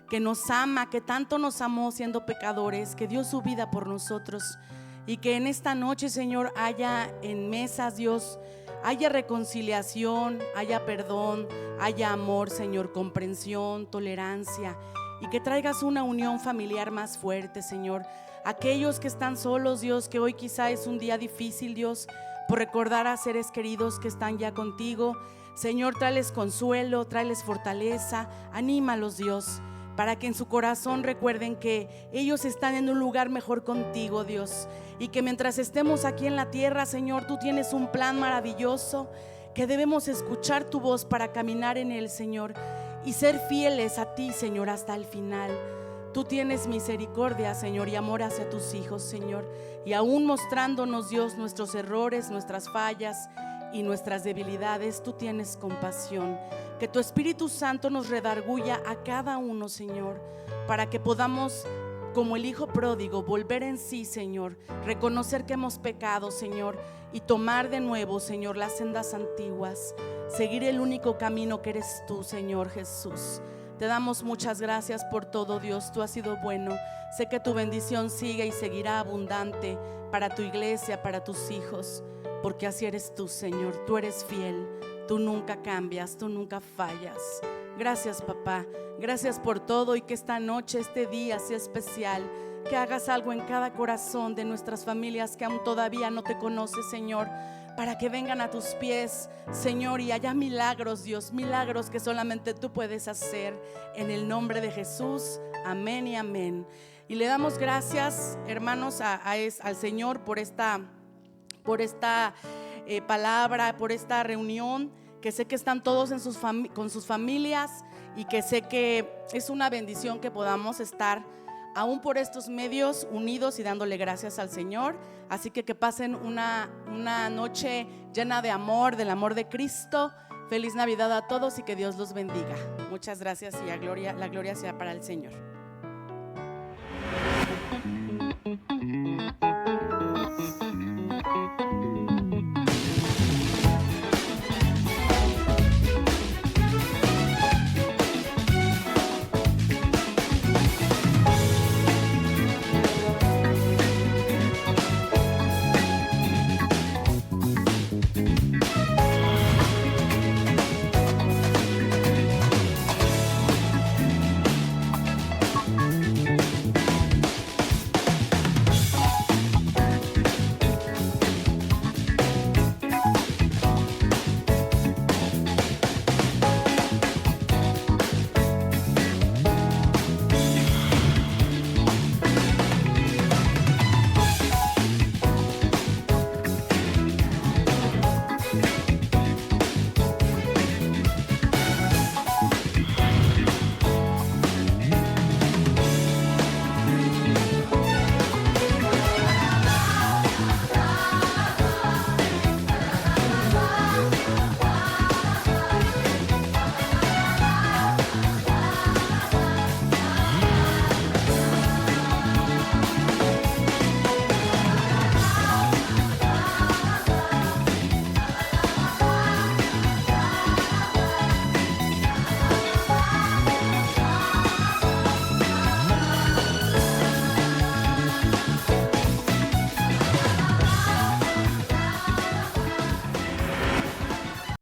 que nos ama, que tanto nos amó siendo pecadores, que dio su vida por nosotros. Y que en esta noche, Señor, haya en mesas, Dios, haya reconciliación, haya perdón, haya amor, Señor, comprensión, tolerancia, y que traigas una unión familiar más fuerte, Señor. Aquellos que están solos, Dios, que hoy quizá es un día difícil, Dios, por recordar a seres queridos que están ya contigo, Señor, tráeles consuelo, tráeles fortaleza, anímalos, Dios, para que en su corazón recuerden que ellos están en un lugar mejor contigo, Dios, y que mientras estemos aquí en la tierra, Señor, tú tienes un plan maravilloso, que debemos escuchar tu voz para caminar en él, Señor, y ser fieles a ti, Señor, hasta el final. Tú tienes misericordia, Señor, y amor hacia tus hijos, Señor, y aún mostrándonos, Dios, nuestros errores, nuestras fallas y nuestras debilidades, tú tienes compasión. Que tu Espíritu Santo nos redarguya a cada uno, Señor, para que podamos, como el hijo pródigo, volver en sí, Señor, reconocer que hemos pecado, Señor, y tomar de nuevo, Señor, las sendas antiguas, seguir el único camino que eres tú, Señor Jesús. Te damos muchas gracias por todo, Dios, tú has sido bueno. Sé que tu bendición sigue y seguirá abundante para tu iglesia, para tus hijos, porque así eres tú, Señor, tú eres fiel. Tú nunca cambias, tú nunca fallas. Gracias, papá, gracias por todo, y que esta noche, este día sea especial. Que hagas algo en cada corazón de nuestras familias que aún todavía no te conoce, Señor, para que vengan a tus pies, Señor, y haya milagros, Dios, milagros que solamente tú puedes hacer, en el nombre de Jesús. Amén y amén. Y le damos gracias, hermanos, al Señor por esta palabra, por esta reunión, que sé que están todos con sus familias, y que sé que es una bendición que podamos estar aún por estos medios unidos y dándole gracias al Señor. Así que pasen una noche llena de amor, del amor de Cristo. Feliz Navidad a todos y que Dios los bendiga. Muchas gracias, y la gloria sea para el Señor.